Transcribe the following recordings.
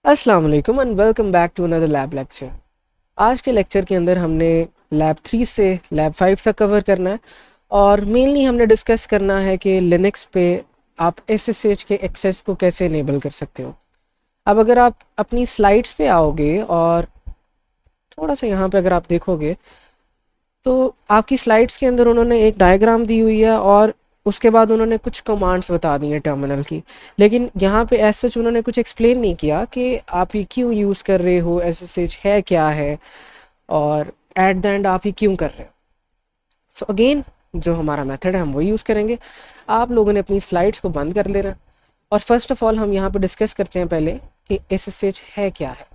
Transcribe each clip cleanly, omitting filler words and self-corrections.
अस्सलाम वालेकुम and welcome back to another lab lecture. आज के लेक्चर के अंदर हमने लैब 3 से लैब 5 तक कवर करना है और मेनली हमने डिस्कस करना है कि लिनक्स पे आप SSH के एक्सेस को कैसे इनेबल कर सकते हो। अब अगर आप अपनी स्लाइड्स पे आओगे और थोड़ा सा यहाँ पे अगर आप देखोगे तो आपकी स्लाइड्स के अंदर उन्होंने एक डायग्राम दी हुई है और उसके बाद उन्होंने कुछ कमांड्स बता दी हैं टर्मिनल की, लेकिन यहाँ पे एज सच उन्होंने कुछ एक्सप्लेन नहीं किया कि आप ये क्यों यूज़ कर रहे हो, SSH है क्या है और एट द एंड आप ये क्यों कर रहे हो। सो अगेन जो हमारा मेथड है हम वो यूज़ करेंगे। आप लोगों ने अपनी स्लाइड्स को बंद कर लेना और फर्स्ट ऑफ ऑल हम यहाँ पे डिस्कस करते हैं पहले कि SSH है क्या है।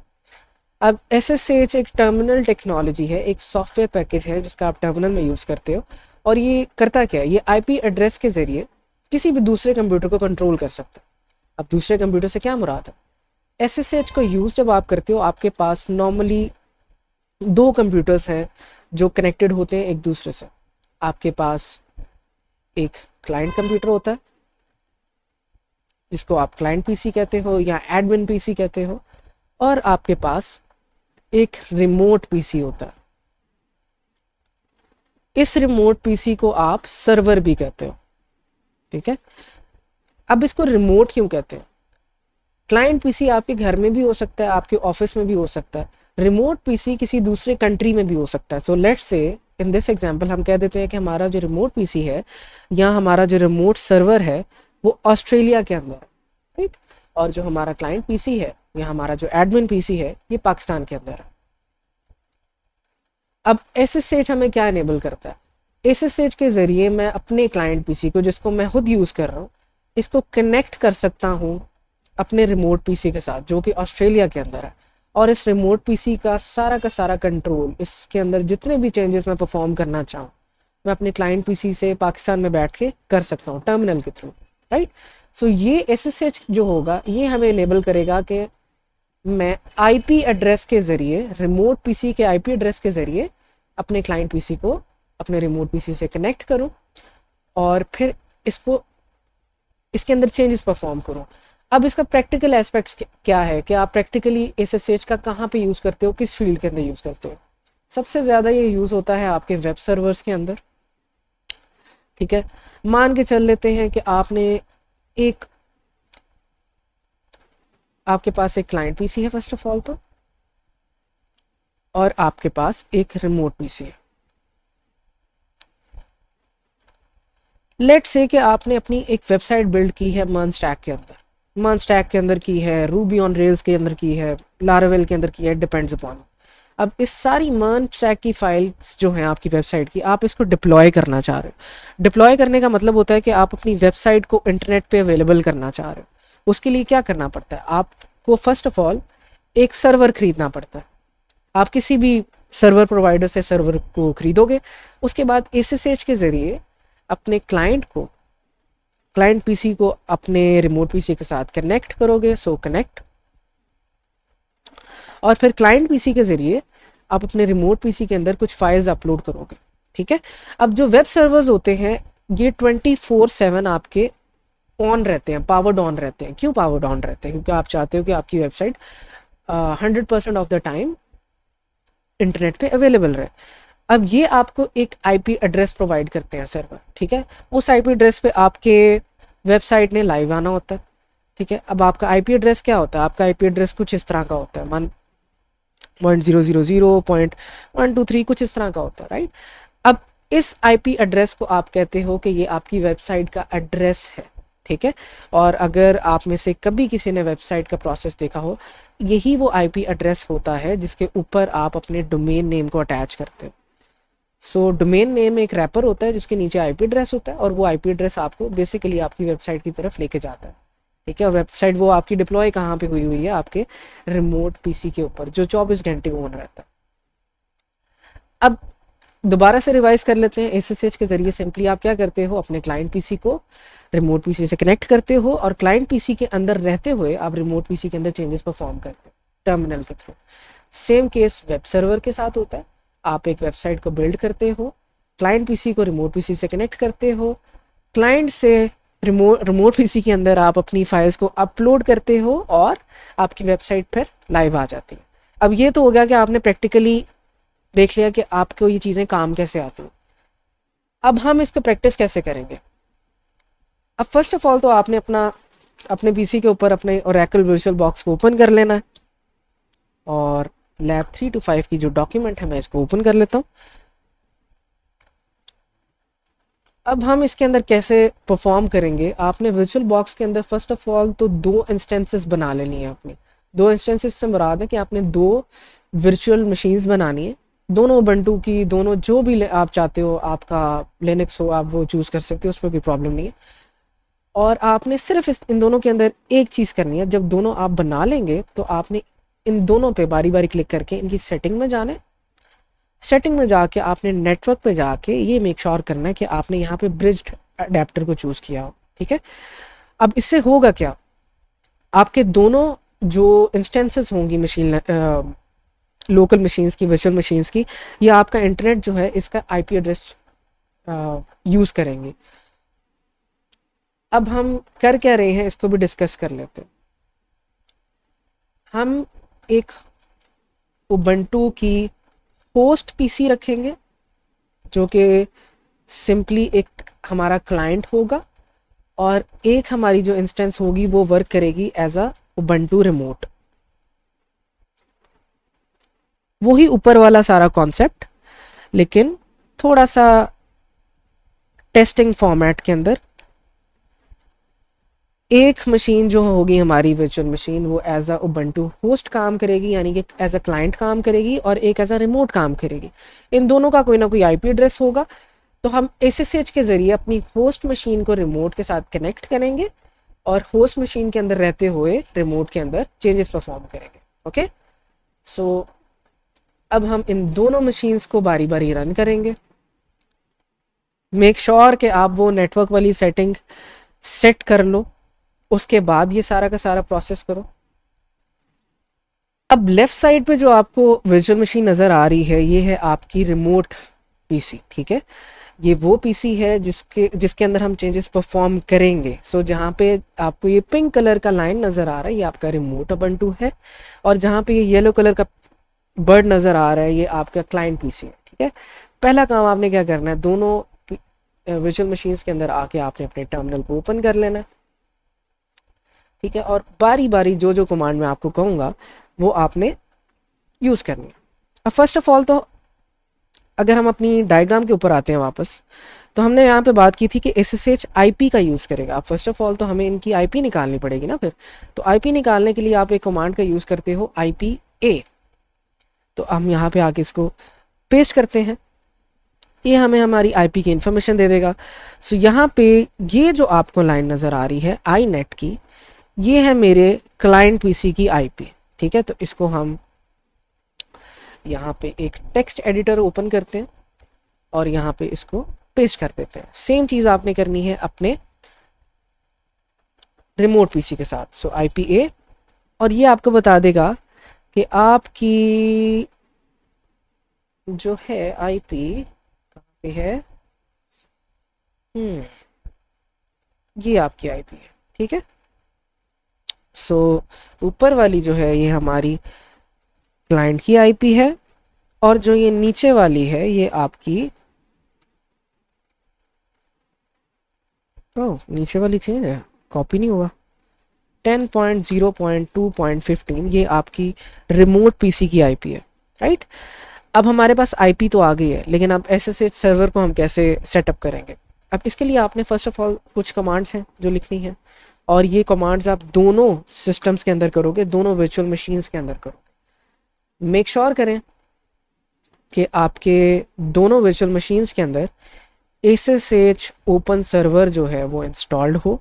अब SSH एक टर्मिनल टेक्नोलॉजी है, एक सॉफ्टवेयर पैकेज है जिसका आप टर्मिनल में यूज़ करते हो और ये करता क्या है, ये IP एड्रेस के ज़रिए किसी भी दूसरे कंप्यूटर को कंट्रोल कर सकता है। अब दूसरे कंप्यूटर से क्या मुराद है, SSH को यूज़ जब आप करते हो आपके पास नॉर्मली दो कंप्यूटर्स हैं जो कनेक्टेड होते हैं एक दूसरे से। आपके पास एक क्लाइंट कंप्यूटर होता है जिसको आप क्लाइंट PC कहते हो या एडमिन PC कहते हो, और आपके पास एक रिमोट PC होता है। इस रिमोट PC को आप सर्वर भी कहते हो, ठीक है। अब इसको रिमोट क्यों कहते हैं? क्लाइंट PC आपके घर में भी हो सकता है, आपके ऑफिस में भी हो सकता है, रिमोट PC किसी दूसरे कंट्री में भी हो सकता है। So let's say in this example हम कह देते हैं कि हमारा जो रिमोट PC है या हमारा जो रिमोट सर्वर है वो ऑस्ट्रेलिया के अंदर है, ठीक, और जो हमारा क्लाइंट PC है या हमारा जो एडमिन PC है ये पाकिस्तान के अंदर है। अब SSH हमें क्या इनेबल करता है? SSH के ज़रिए मैं अपने क्लाइंट PC को, जिसको मैं खुद यूज़ कर रहा हूँ, इसको कनेक्ट कर सकता हूँ अपने रिमोट PC के साथ जो कि ऑस्ट्रेलिया के अंदर है, और इस रिमोट PC का सारा कंट्रोल, इसके अंदर जितने भी चेंजेस मैं परफॉर्म करना चाहूँ मैं अपने क्लाइंट PC से पाकिस्तान में बैठ के कर सकता हूँ टर्मिनल के थ्रू, राइट। सो ये SSH जो होगा ये हमें इनेबल करेगा कि मैं IP एड्रेस के ज़रिए, रिमोट PC के IP एड्रेस के ज़रिए अपने क्लाइंट PC को अपने रिमोट PC से कनेक्ट करूं और फिर इसको इसके अंदर चेंजेस परफॉर्म करूं। अब इसका प्रैक्टिकल एस्पेक्ट्स क्या है कि आप प्रैक्टिकली SSH का कहाँ पे यूज़ करते हो, किस फील्ड के अंदर यूज़ करते हो। सबसे ज़्यादा ये यूज़ होता है आपके वेब सर्वर्स के अंदर, ठीक है। मान के चल लेते हैं कि आपके पास एक क्लाइंट PC है फर्स्ट ऑफ ऑल तो, और आपके पास एक रिमोट PC है। लेट्स से कि आपने अपनी एक वेबसाइट बिल्ड की है मर्न स्टैक के अंदर की है, रूबी ऑन रेल्स के अंदर की है, लारावेल के अंदर की है, डिपेंड्स अपॉन। अब इस सारी मर्न स्टैक की फाइल्स जो हैं आपकी वेबसाइट की, आप इसको डिप्लॉय करना चाह रहे हो। डिप्लॉय करने का मतलब होता है कि आप अपनी वेबसाइट को इंटरनेट पे अवेलेबल करना चाह रहे हो। उसके लिए क्या करना पड़ता है, आपको फर्स्ट ऑफ ऑल एक सर्वर खरीदना पड़ता है। आप किसी भी सर्वर प्रोवाइडर से सर्वर को खरीदोगे, उसके बाद SSH के ज़रिए अपने क्लाइंट PC को अपने रिमोट PC के साथ कनेक्ट करोगे, सो कनेक्ट, और फिर क्लाइंट PC के ज़रिए आप अपने रिमोट PC के अंदर कुछ फाइल्स अपलोड करोगे, ठीक है। अब जो वेब सर्वर्स होते हैं ये 24/7 आपके ऑन रहते हैं, पावर्ड ऑन रहते हैं। क्यों पावर्ड ऑन रहते हैं? क्योंकि आप चाहते हो कि आपकी website 100% of the time internet पे अवेलेबल रहे। अब ये आपको एक IP एड्रेस प्रोवाइड करते हैं सर्वर, ठीक है। उस IP एड्रेस पे आपके वेबसाइट ने लाइव आना होता है, ठीक है। अब आपका IP एड्रेस क्या होता है? आपका IP एड्रेस कुछ इस तरह का होता है, 1.0.0.0.123 कुछ इस तरह का होता है, राइट। अब इस IP एड्रेस को आप कहते हो कि ये आपकी वेबसाइट का एड्रेस है, ठीक है। और अगर आप में से कभी किसी ने वेबसाइट का प्रोसेस देखा हो, यही वो IP एड्रेस होता है जिसके ऊपर आप अपने डोमेन नेम को अटैच करते हो। सो डोमेन नेम एक रैपर होता है जिसके नीचे IP एड्रेस होता है, और वो IP एड्रेस आपको बेसिकली आपकी वेबसाइट की तरफ लेके जाता है, ठीक है। और वेबसाइट वो आपकी डिप्लॉय कहाँ पे हुई है? आपके रिमोट PC के ऊपर जो 24 घंटे ऑन रहता है। अब दोबारा से रिवाइज कर लेते हैं। SSH के जरिए सिंपली आप क्या करते हो, अपने क्लाइंट PC को रिमोट PC से कनेक्ट करते हो और क्लाइंट PC के अंदर रहते हुए आप रिमोट PC के अंदर चेंजेस परफॉर्म करते हो टर्मिनल के through. Same case web server के साथ होता है। आप एक वेबसाइट को बिल्ड करते हो, क्लाइंट PC को रिमोट PC से कनेक्ट करते हो, क्लाइंट से रिमोट पीसी के अंदर आप अपनी फाइल्स को अपलोड करते हो और आपकी वेबसाइट पर लाइव आ जाती है। अब ये तो हो गया कि आपने प्रैक्टिकली देख लिया कि आपको ये चीज़ें काम कैसे आती हैं। अब हम इसको प्रैक्टिस कैसे करेंगे? अब फर्स्ट ऑफ ऑल तो आपने अपने पीसी के ऊपर अपने ओरेकल वर्चुअल बॉक्स को ओपन कर लेना है और लैब 3 to 5 की जो डॉक्यूमेंट है मैं इसको ओपन कर लेता हूँ। अब हम इसके अंदर कैसे परफॉर्म करेंगे? आपने वर्चुअल बॉक्स के अंदर फर्स्ट ऑफ ऑल तो 2 इंस्टेंसेस बना लेनी है अपनी। 2 इंस्टेंसेस से मुराद है कि आपने 2 वर्चुअल मशीन्स बनानी है, दोनों उबंटू की, दोनों जो भी आप चाहते हो, आपका लिनक्स हो आप वो चूज़ कर सकते हो, उसमें कोई प्रॉब्लम नहीं है। और आपने सिर्फ इन दोनों के अंदर एक चीज़ करनी है, जब दोनों आप बना लेंगे तो आपने इन दोनों पे बारी बारी क्लिक करके इनकी सेटिंग में जाना है। सेटिंग में जाके आपने नेटवर्क पे जाके ये मेक श्योर करना है कि आपने यहाँ पे ब्रिज्ड अडेप्टर को चूज़ किया हो, ठीक है। अब इससे होगा क्या, आपके दोनों जो इंस्टेंसेस होंगी मशीन लोकल मशीन्स की, वर्चुअल मशीन्स की, या आपका इंटरनेट जो है इसका आईपी एड्रेस यूज़ करेंगे। अब हम कर क्या रहे हैं इसको भी डिस्कस कर लेते हैं। हम एक उबंटू की होस्ट पीसी रखेंगे जो कि सिंपली एक हमारा क्लाइंट होगा और एक हमारी जो इंस्टेंस होगी वो वर्क करेगी एज अ उबंटू रिमोट। वही ऊपर वाला सारा कॉन्सेप्ट, लेकिन थोड़ा सा टेस्टिंग फॉर्मेट के अंदर। एक मशीन जो होगी हमारी वर्चुअल मशीन वो एज अ उबंटू होस्ट काम करेगी, यानी कि एज अ क्लाइंट काम करेगी, और एक एज अ रिमोट काम करेगी। इन दोनों का कोई ना कोई आईपी एड्रेस होगा, तो हम एसएसएच के ज़रिए अपनी होस्ट मशीन को रिमोट के साथ कनेक्ट करेंगे और होस्ट मशीन के अंदर रहते हुए रिमोट के अंदर चेंजेस परफॉर्म करेंगे। ओके, सो अब हम इन दोनों मशीन्स को बारी बारी रन करेंगे। मेक श्योर कि आप वो नेटवर्क वाली सेटिंग सेट कर लो, उसके बाद ये सारा का सारा प्रोसेस करो। अब लेफ्ट साइड पे जो आपको वर्चुअल मशीन नज़र आ रही है ये है आपकी रिमोट पीसी, ठीक है। ये वो पीसी है जिसके अंदर हम चेंजेस परफॉर्म करेंगे। सो जहाँ पे आपको ये पिंक कलर का लाइन नज़र आ रहा है ये आपका रिमोट उबंटू है, और जहाँ पे ये येलो कलर का बर्ड नज़र आ रहा है ये आपका क्लाइंट पीसी है, ठीक है। पहला काम आपने क्या करना है, दोनों वर्चुअल मशीन्स के अंदर आके आपने अपने टर्मिनल को ओपन कर लेना है, ठीक है। और बारी बारी जो जो कमांड मैं आपको कहूँगा वो आपने यूज़ करनी है। अब फर्स्ट ऑफ ऑल तो अगर हम अपनी डायग्राम के ऊपर आते हैं वापस, तो हमने यहाँ पे बात की थी कि SSH IP का यूज़ करेगा। अब फर्स्ट ऑफ ऑल तो हमें इनकी IP निकालनी पड़ेगी ना, फिर तो IP निकालने के लिए आप एक कमांड का यूज़ करते हो IPA। तो हम यहाँ पे आके इसको पेस्ट करते हैं, ये हमें हमारी IP की इंफॉर्मेशन दे देगा। सो यहाँ पे ये जो आपको लाइन नज़र आ रही है iNet की, ये है मेरे क्लाइंट पीसी की IP, ठीक है। तो इसको हम यहाँ पे एक टेक्स्ट एडिटर ओपन करते हैं और यहाँ पे इसको पेस्ट कर देते हैं। सेम चीज़ आपने करनी है अपने रिमोट पीसी के साथ। सो IPA, और ये आपको बता देगा कि आपकी जो है IP कहाँ पे है, ये आपकी IP है, ठीक है। सो ऊपर वाली जो है ये हमारी क्लाइंट की IP है, और जो ये नीचे वाली है ये आपकी, ओह नीचे वाली चेंज है, कॉपी नहीं हुआ, 10.0.2.15 ये आपकी रिमोट पीसी की IP है, राइट। अब हमारे पास IP तो आ गई है, लेकिन अब SSH सर्वर को हम कैसे सेटअप करेंगे? अब इसके लिए आपने फर्स्ट ऑफ ऑल कुछ कमांड्स हैं जो लिखनी है, और ये कमांड्स आप दोनों सिस्टम्स के अंदर करोगे, दोनों वर्चुअल मशीन्स के अंदर करोगे। मेक श्योर करें कि आपके दोनों वर्चुअल मशीन्स के अंदर SSH ओपन सर्वर जो है वो इंस्टॉल्ड हो।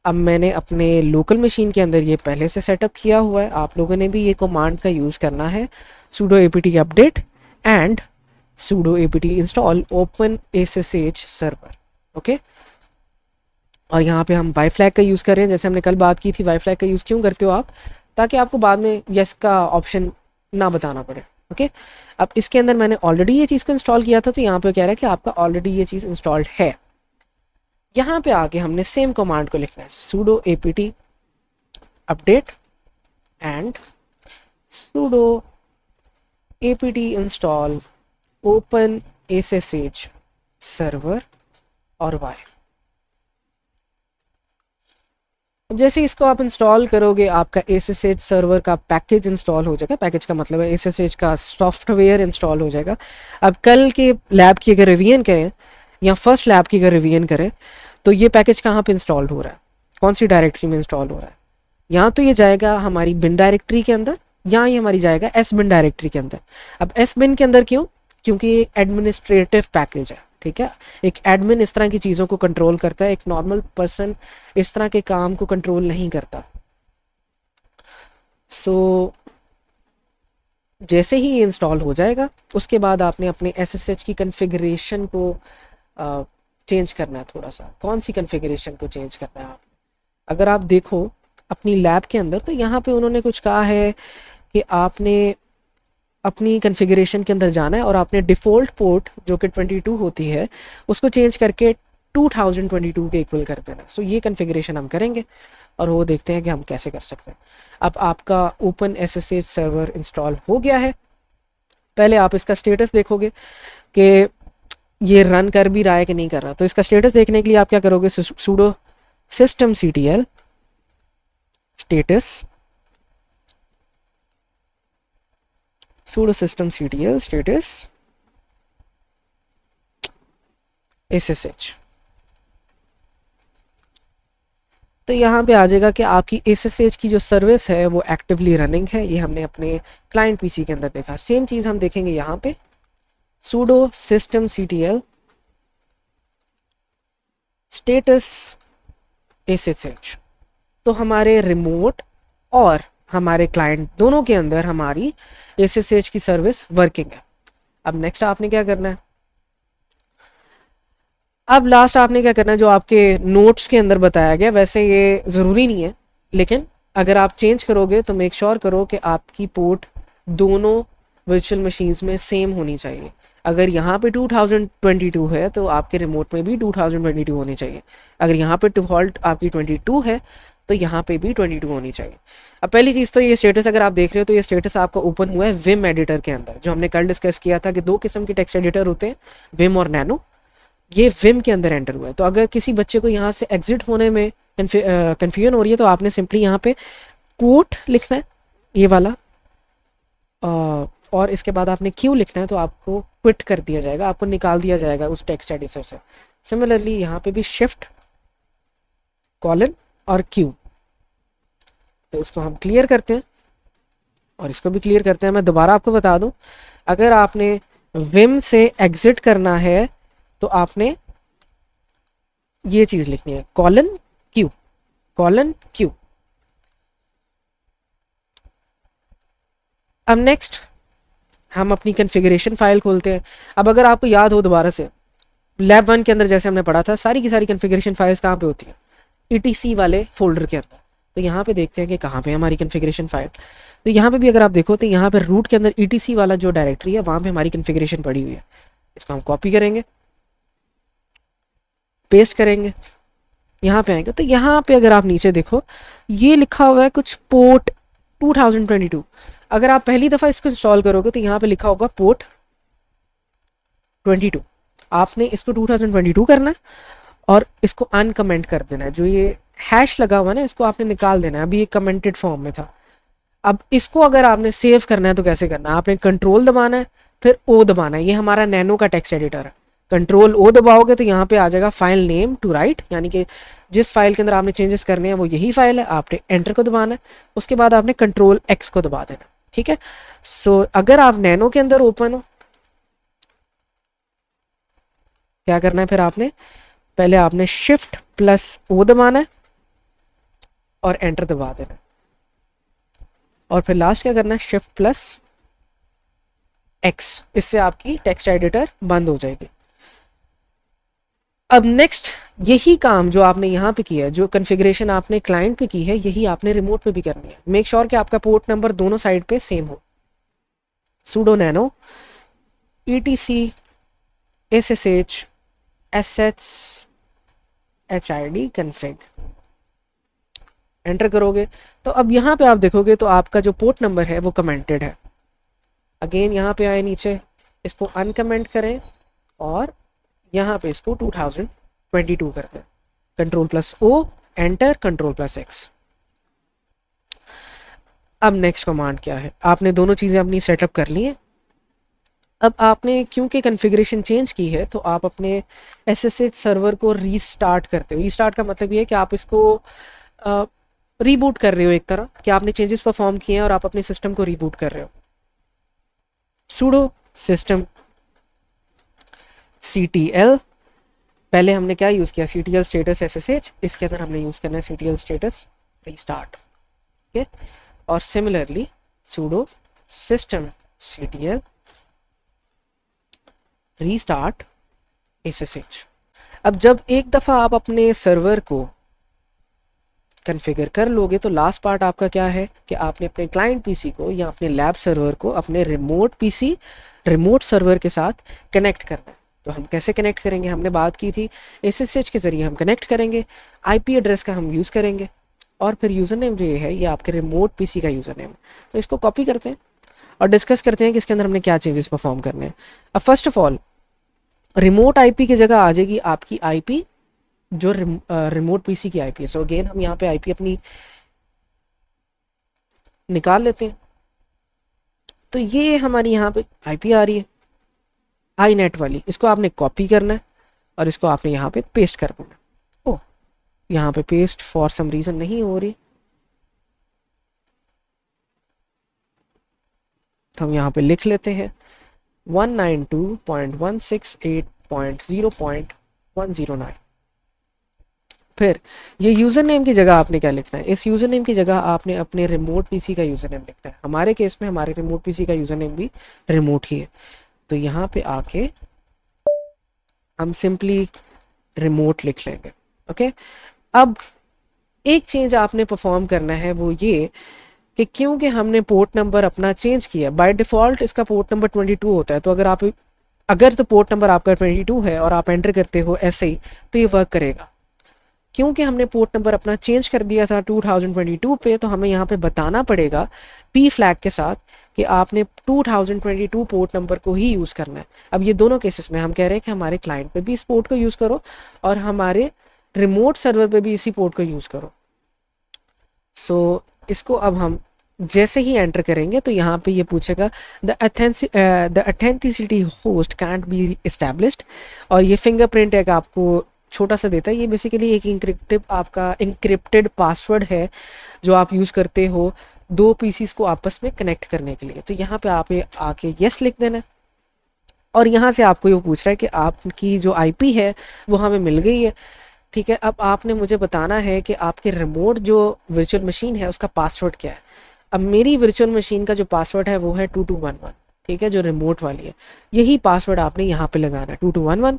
अब मैंने अपने लोकल मशीन के अंदर ये पहले से सेटअप किया हुआ है, आप लोगों ने भी ये कमांड का यूज़ करना है, sudo apt update and sudo apt install open SSH server, okay. और यहाँ पे हम वाई फ्लैग का यूज़ करें, जैसे हमने कल बात की थी। वाई फ्लैग का यूज़ क्यों करते हो आप? ताकि आपको बाद में यस का ऑप्शन ना बताना पड़े, ओके। अब इसके अंदर मैंने ऑलरेडी ये चीज़ को इंस्टॉल किया था, तो यहाँ पे कह रहा है कि आपका ऑलरेडी ये चीज़ इंस्टॉल्ड है। यहाँ पे आके हमने सेम कमांड को लिखना है, sudo apt update and sudo apt install open ssh server और y। अब जैसे इसको आप इंस्टॉल करोगे आपका SSH सर्वर का पैकेज इंस्टॉल हो जाएगा। पैकेज का मतलब है SSH का सॉफ्टवेयर इंस्टॉल हो जाएगा। अब कल के लैब की अगर रिवीजन करें या फर्स्ट लैब की अगर रिवीजन करें तो ये पैकेज कहाँ पे इंस्टॉल हो रहा है, कौन सी डायरेक्टरी में इंस्टॉल हो रहा है। यहाँ तो ये जाएगा हमारी बिन डायरेक्टरी के अंदर, यहाँ ये हमारी जाएगा एस बिन डायरेक्टरी के अंदर। अब एस बिन के अंदर क्यों, क्योंकि ये एडमिनिस्ट्रेटिव पैकेज है, ठीक है। एक एडमिन इस तरह की चीज़ों को कंट्रोल करता है, एक नॉर्मल पर्सन इस तरह के काम को कंट्रोल नहीं करता। सो जैसे ही ये इंस्टॉल हो जाएगा उसके बाद आपने अपने SSH की कन्फिगरेशन को चेंज करना है थोड़ा सा। कौन सी कन्फिगरेशन को चेंज करना है आप, अगर आप देखो अपनी लैब के अंदर तो यहाँ पे उन्होंने कुछ कहा है कि आपने अपनी कन्फिगरेशन के अंदर जाना है और आपने डिफ़ॉल्ट पोर्ट जो कि 22 होती है उसको चेंज करके 2022 के इक्वल कर देना। सो ये कन्फिगरेशन हम करेंगे और वो देखते हैं कि हम कैसे कर सकते हैं। अब आपका ओपन SSH सर्वर इंस्टॉल हो गया है। पहले आप इसका स्टेटस देखोगे कि ये रन कर भी रहा है कि नहीं कर रहा। तो इसका स्टेटस देखने के लिए आप क्या करोगे, sudo systemctl status, sudo systemctl status SSH। तो यहाँ पे आ जाएगा कि आपकी SSH की जो सर्विस है वो एक्टिवली रनिंग है। ये हमने अपने क्लाइंट पीसी के अंदर देखा। सेम चीज़ हम देखेंगे यहाँ पे, sudo systemctl status SSH। तो हमारे रिमोट और हमारे क्लाइंट दोनों के अंदर हमारी SSH की सर्विस वर्किंग है। अब नेक्स्ट आपने क्या करना है, अब लास्ट आपने क्या करना है, जो आपके नोट्स के अंदर बताया गया वैसे ये ज़रूरी नहीं है, लेकिन अगर आप चेंज करोगे तो मेक श्योर करो कि आपकी पोर्ट दोनों वर्चुअल मशीन्स में सेम होनी चाहिए। अगर यहाँ पे 2022 है तो आपके रिमोट में भी 2022 होनी चाहिए। अगर यहाँ पे डिफ़ॉल्ट आपकी 22 है तो यहाँ पे भी 22 होनी चाहिए। अब पहली चीज़ तो ये स्टेटस अगर आप देख रहे हो तो ये स्टेटस आपका ओपन हुआ है विम एडिटर के अंदर। जो हमने कल डिस्कस किया था कि दो किस्म के टेक्स्ट एडिटर होते हैं, विम और नैनो। ये विम के अंदर एंटर हुआ है। तो अगर किसी बच्चे को यहाँ से एग्जिट होने में कन्फ्यूजन हो रही है तो आपने सिंपली यहाँ पे कोट लिखना है, ये वाला, और इसके बाद आपने क्यू लिखना है तो आपको क्विट कर दिया जाएगा, आपको निकाल दिया जाएगा उस टेक्स्ट एडिटर से। सिमिलरली यहाँ पे भी शिफ्ट कॉलन और क्यू। तो इसको हम क्लियर करते हैं और इसको भी क्लियर करते हैं। मैं दोबारा आपको बता दूं, अगर आपने विम से एग्जिट करना है तो आपने ये चीज़ लिखनी है, कॉलन क्यू, कॉलन क्यू। अब नेक्स्ट हम अपनी कॉन्फ़िगरेशन फाइल खोलते हैं। अब अगर आपको याद हो दोबारा से, लैब 1 के अंदर जैसे हमने पढ़ा था, सारी की सारी कॉन्फ़िगरेशन फाइल्स कहाँ पे होती हैं, ETC वाले फोल्डर के अंदर। तो यहाँ पे देखते हैं कि कहाँ पे हमारी कॉन्फ़िगरेशन फाइल। तो यहाँ पे भी अगर आप देखो तो यहाँ पे रूट के अंदर ETC वाला जो डायरेक्टरी है वहाँ पे हमारी कॉन्फ़िगरेशन पड़ी हुई है। इसको हम कॉपी करेंगे, पेस्ट करेंगे, यहाँ पे आएंगे तो यहाँ पे अगर आप नीचे देखो ये लिखा हुआ है कुछ पोर्ट 2022। अगर आप पहली दफ़ा इसको इंस्टॉल करोगे तो यहाँ पे लिखा होगा पोर्ट 22। आपने इसको 2022 करना है और इसको अनकमेंट कर देना है। जो ये हैश लगा हुआ है ना, इसको आपने निकाल देना है। अभी ये कमेंटेड फॉर्म में था। अब इसको अगर आपने सेव करना है तो कैसे करना है, आपने कंट्रोल दबाना है फिर ओ दबाना है। ये हमारा नैनो का टेक्स्ट एडिटर है। कंट्रोल ओ दबाओगे तो यहाँ पे आ जाएगा फाइल नेम टू राइट, यानी कि जिस फाइल के अंदर आपने चेंजेस करने हैं वो यही फाइल है। आपने एंटर को दबाना है, उसके बाद आपने कंट्रोल एक्स को दबा देना, ठीक है। सो अगर आप नैनो के अंदर ओपन हो, क्या करना है, फिर आपने पहले आपने शिफ्ट प्लस ओ दबाना है और एंटर दबा देना, और फिर लास्ट क्या करना है, शिफ्ट प्लस एक्स। इससे आपकी टेक्स्ट एडिटर बंद हो जाएगी। अब नेक्स्ट यही काम जो आपने यहाँ पे किया है, जो कॉन्फ़िगरेशन आपने क्लाइंट पे की है, यही आपने रिमोट पे भी करनी है। मेक श्योर कि आपका पोर्ट नंबर दोनों साइड पे सेम हो। sudo nano etc ssh HID config enter करोगे तो अब यहाँ पे आप देखोगे तो आपका जो पोर्ट नंबर है वो कमेंटेड है। अगेन यहाँ पे आए नीचे, इसको अनकमेंट करें और यहाँ पे इसको 2022 कर दें। Ctrl+O enter, Ctrl+X। अब नेक्स्ट कमांड क्या है, आपने दोनों चीज़ें अपनी सेटअप कर ली हैं। अब आपने क्योंकि कॉन्फ़िगरेशन चेंज की है तो आप अपने SSH सर्वर को रीस्टार्ट करते हो। रीस्टार्ट का मतलब ये है कि आप इसको रीबूट कर रहे हो, एक तरह कि आपने चेंजेस परफॉर्म किए हैं और आप अपने सिस्टम को रीबूट कर रहे हो। sudo system ctl, पहले हमने क्या यूज़ किया, ctl status SSH, इसके अंदर हमने यूज़ करना है ctl status restart, ठीक है। और similarly sudo system ctl restart SSH। अब जब एक दफ़ा आप अपने सर्वर को कॉन्फ़िगर कर लोगे तो लास्ट पार्ट आपका क्या है कि आपने अपने क्लाइंट पीसी को या अपने लैब सर्वर को अपने रिमोट पीसी रिमोट सर्वर के साथ कनेक्ट करना है। तो हम कैसे कनेक्ट करेंगे, हमने बात की थी SSH के ज़रिए हम कनेक्ट करेंगे, IP एड्रेस का हम यूज़ करेंगे और फिर यूज़र नेम जो ये है ये आपके रिमोट पीसी का यूज़र नेम। तो इसको कॉपी करते हैं और डिस्कस करते हैं कि इसके अंदर हमने क्या चेंजेस परफॉर्म करने हैं। अब first of all remote IP की जगह आ जाएगी आपकी IP जो रिमोट पीसी की IP है। सो अगेन हम यहाँ पे IP अपनी निकाल लेते हैं। तो ये हमारी यहाँ पे IP आ रही है iNet वाली, इसको आपने कॉपी करना है और इसको आपने यहाँ पे पेस्ट कर देना है। ओह, यहाँ पे पेस्ट फॉर सम रीज़न नहीं हो रही, तो हम यहाँ पे लिख लेते हैं 192.168.0.109। फिर ये यूज़र नेम की जगह आपने क्या लिखना है, इस यूज़र नेम की जगह आपने अपने रिमोट पीसी का यूज़र नेम लिखना है। हमारे केस में हमारे रिमोट पीसी का यूज़र नेम भी रिमोट ही है, तो यहाँ पे आके हम सिंपली रिमोट लिख लेंगे। ओके, अब एक चेंज आपने परफॉर्म करना है वो ये कि क्योंकि हमने पोर्ट नंबर अपना चेंज किया, बाय डिफ़ॉल्ट इसका पोर्ट नंबर 22 होता है। तो अगर तो पोर्ट नंबर आपका 22 है और आप एंटर करते हो ऐसे ही तो ये वर्क करेगा। क्योंकि हमने पोर्ट नंबर अपना चेंज कर दिया था 2022 पे, तो हमें यहाँ पे बताना पड़ेगा P फ्लैग के साथ कि आपने 2022 पोर्ट नंबर को ही यूज़ करना है। अब ये दोनों केसेस में हम कह रहे हैं कि हमारे क्लाइंट पे भी इस पोर्ट को यूज़ करो और हमारे रिमोट सर्वर पे भी इसी पोर्ट को यूज़ करो। सो इसको अब हम जैसे ही एंटर करेंगे तो यहाँ पे ये पूछेगा the authenticity host cantt be established, और ये फिंगरप्रिंट एक आपको छोटा सा देता है। ये बेसिकली एक इंक्रिप्टेड पासवर्ड है जो आप यूज़ करते हो दो पीसीस को आपस में कनेक्ट करने के लिए। तो यहाँ पे आप आके यस लिख देना है और यहाँ से आपको ये पूछ रहा है कि आपकी जो IP है वो हमें मिल गई है, ठीक है। अब आपने मुझे बताना है कि आपके रिमोट जो वर्चुअल मशीन है उसका पासवर्ड क्या है। अब मेरी वर्चुअल मशीन का जो पासवर्ड है वो है 2211, ठीक है, जो रिमोट वाली है। यही पासवर्ड आपने यहाँ पे लगाना है 2211।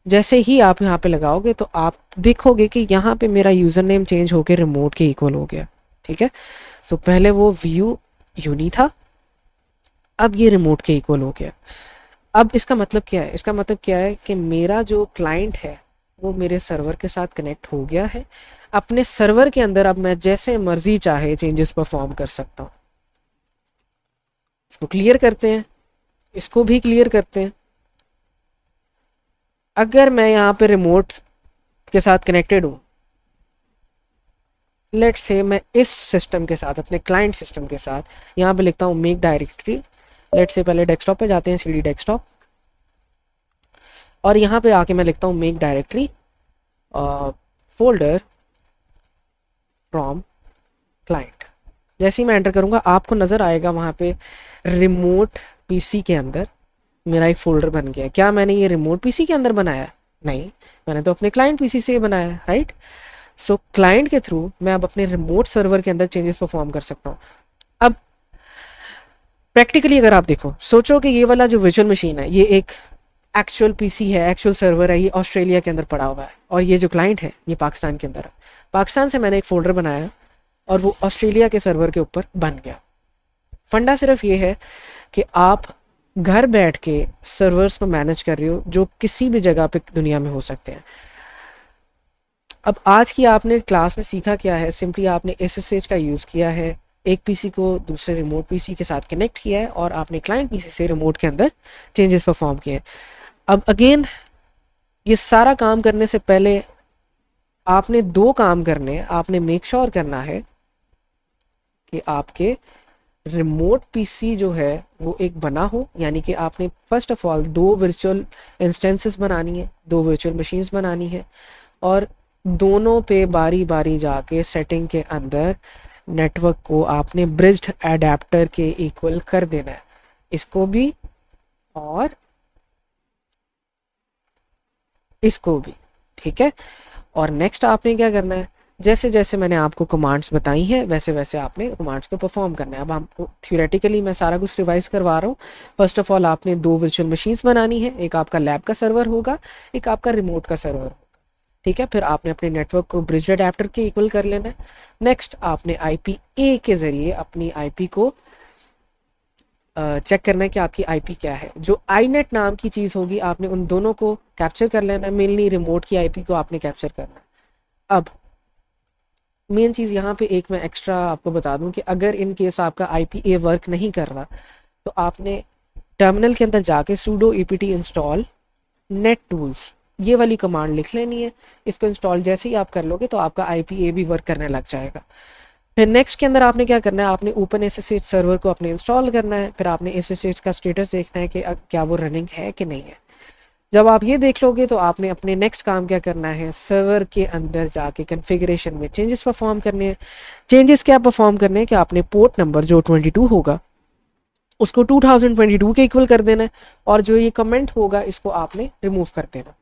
जैसे ही आप यहाँ पे लगाओगे तो आप देखोगे कि यहाँ पे मेरा यूज़र नेम चेंज होकर रिमोट के इक्वल हो गया, ठीक है। सो पहले वो व्यू यूनी था, अब ये रिमोट के इक्वल हो गया। अब इसका मतलब क्या है, इसका मतलब क्या है कि मेरा जो क्लाइंट है वो मेरे सर्वर के साथ कनेक्ट हो गया है। अपने सर्वर के अंदर अब मैं जैसे मर्जी चाहे चेंजेस परफॉर्म कर सकता हूँ। इसको क्लियर करते हैं, इसको भी क्लियर करते हैं। अगर मैं यहाँ पे रिमोट के साथ कनेक्टेड हूँ, लेट्स से मैं इस सिस्टम के साथ अपने क्लाइंट सिस्टम के साथ यहाँ पे लिखता हूँ मेक डायरेक्टरी। लेट्स से पहले डेस्कटॉप पे जाते हैं, CD डेस्कटॉप, और यहाँ पे आके मैं लिखता हूँ make directory folder from client. जैसे ही मैं एंटर करूँगा आपको नज़र आएगा वहाँ पे रिमोट पीसी के अंदर मेरा एक फ़ोल्डर बन गया। क्या मैंने ये रिमोट पीसी के अंदर बनाया? नहीं, मैंने तो अपने क्लाइंट पीसी से बनाया है, राइट। सो क्लाइंट के थ्रू मैं अब अपने रिमोट सर्वर के अंदर चेंजेस परफॉर्म कर सकता हूँ। अब प्रैक्टिकली अगर आप देखो, सोचो कि ये वाला जो वर्चुअल मशीन है ये एक एक्चुअल पीसी है, एक्चुअल सर्वर है, ये ऑस्ट्रेलिया के अंदर पड़ा हुआ है, और ये जो क्लाइंट है ये पाकिस्तान के अंदर है। पाकिस्तान से मैंने एक फ़ोल्डर बनाया और वो ऑस्ट्रेलिया के सर्वर के ऊपर बन गया। फंडा सिर्फ ये है कि आप घर बैठ के सर्वर्स को मैनेज कर रहे हो जो किसी भी जगह पे दुनिया में हो सकते हैं। अब आज की आपने क्लास में सीखा क्या है, सिंपली आपने SSH का यूज़ किया है, एक पीसी को दूसरे रिमोट पीसी के साथ कनेक्ट किया है और आपने क्लाइंट पीसी से रिमोट के अंदर चेंजेस परफॉर्म किए हैं। अब अगेन ये सारा काम करने से पहले आपने दो काम करने हैं। आपने मेक श्योर करना है कि आपके रिमोट पीसी जो है वो एक बना हो, यानी कि आपने फर्स्ट ऑफ ऑल दो वर्चुअल इंस्टेंसेस बनानी है, दो वर्चुअल मशीन्स बनानी है और दोनों पे बारी बारी जाके सेटिंग के अंदर नेटवर्क को आपने ब्रिज्ड एडेप्टर के इक्वल कर देना है, इसको भी और इसको भी, ठीक है। और नेक्स्ट आपने क्या करना है, जैसे जैसे मैंने आपको कमांड्स बताई हैं वैसे वैसे आपने कमांड्स को परफॉर्म करना है। अब हमको थ्योरेटिकली मैं सारा कुछ रिवाइज करवा रहा हूँ। फर्स्ट ऑफ ऑल आपने दो वर्चुअल मशीन्स बनानी है, एक आपका लैब का सर्वर होगा, एक आपका रिमोट का सर्वर होगा, ठीक है। फिर आपने अपने नेटवर्क को ब्रिज्ड एडेप्टर के इक्वल कर लेना है। नेक्स्ट आपने IP-A के ज़रिए अपनी IP को चेक करना है कि आपकी IP क्या है। जो iNet नाम की चीज़ होगी आपने उन दोनों को कैप्चर कर लेना है, मेनली रिमोट की IP को आपने कैप्चर करना है। अब मेन चीज़ यहाँ पे एक मैं एक्स्ट्रा आपको बता दूं कि अगर इन केस आपका IP-A वर्क नहीं कर रहा तो आपने टर्मिनल के अंदर जाके sudo apt install nettools ये वाली कमांड लिख लेनी है। इसको इंस्टॉल जैसे ही आप कर लोगे तो आपका IP-A भी वर्क करने लग जाएगा। फिर नेक्स्ट के अंदर आपने क्या करना है, आपने ओपन SSH सर्वर को अपने इंस्टॉल करना है। फिर आपने SSH का स्टेटस देखना है कि क्या वो रनिंग है कि नहीं है। जब आप ये देख लोगे तो आपने अपने नेक्स्ट काम क्या करना है, सर्वर के अंदर जाके कॉन्फ़िगरेशन में चेंजेस परफॉर्म करने हैं। चेंजेस क्या परफॉर्म करने हैं कि आपने पोर्ट नंबर जो 22 होगा उसको 2022 के इक्वल कर देना है और जो ये कमेंट होगा इसको आपने रिमूव कर देना,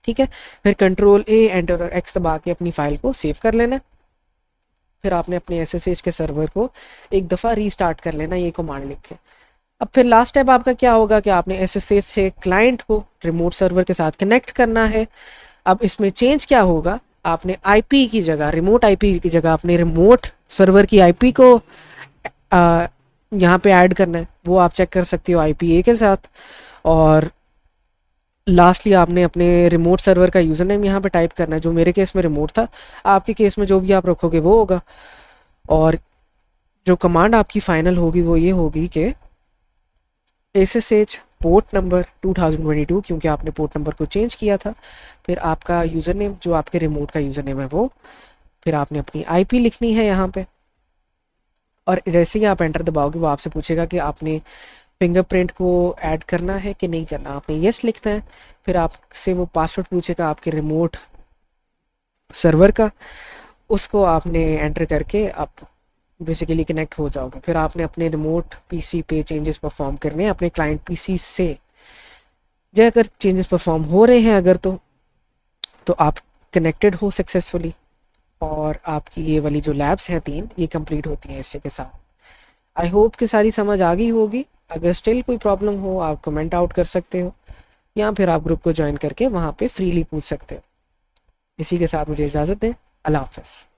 ठीक है। फिर Ctrl+A एंटर और X दबा के अपनी फाइल को सेव कर लेना। फिर आपने अपने SSH के सर्वर को एक दफ़ा रीस्टार्ट कर लेना ये कमांड लिख के। अब फिर लास्ट स्टेप आपका क्या होगा कि आपने SSH से क्लाइंट को रिमोट सर्वर के साथ कनेक्ट करना है। अब इसमें चेंज क्या होगा, आपने IP की जगह, रिमोट IP की जगह अपने रिमोट सर्वर की IP को यहाँ पे ऐड करना है। वो आप चेक कर सकते हो IP-A के साथ। और लास्टली आपने अपने रिमोट सर्वर का यूज़र नेम यहाँ पे टाइप करना है। जो मेरे केस में रिमोट था, आपके केस में जो भी आप रखोगे वो होगा। और जो कमांड आपकी फाइनल होगी वो ये होगी कि SSH पोर्ट नंबर 2022, क्योंकि आपने पोर्ट नंबर को चेंज किया था। फिर आपका यूज़र नेम जो आपके रिमोट का यूज़र नेम है वो, फिर आपने अपनी IP लिखनी है यहाँ पे। और जैसे ही आप एंटर दबाओगे वो आपसे पूछेगा कि आपने फिंगरप्रिंट को ऐड करना है कि नहीं करना, आपने यस लिखना है। फिर आपसे वो पासवर्ड पूछेगा आपके रिमोट सर्वर का, उसको आपने एंटर करके आप बेसिकली कनेक्ट हो जाओगे। फिर आपने अपने रिमोट पीसी पे चेंजेस परफॉर्म करने हैं अपने क्लाइंट पीसी से। जब अगर चेंजेस परफॉर्म हो रहे हैं अगर तो आप कनेक्टेड हो सक्सेसफुली और आपकी ये वाली जो लैब्स हैं 3 ये कंप्लीट होती हैं इससे के साथ। आई होप कि सारी समझ आ गई होगी। अगर स्टिल कोई प्रॉब्लम हो आप कमेंट आउट कर सकते हो या फिर आप ग्रुप को ज्वाइन करके वहाँ पे फ्रीली पूछ सकते हो। इसी के साथ मुझे इजाज़त दें। अल्लाह हाफ़िज़।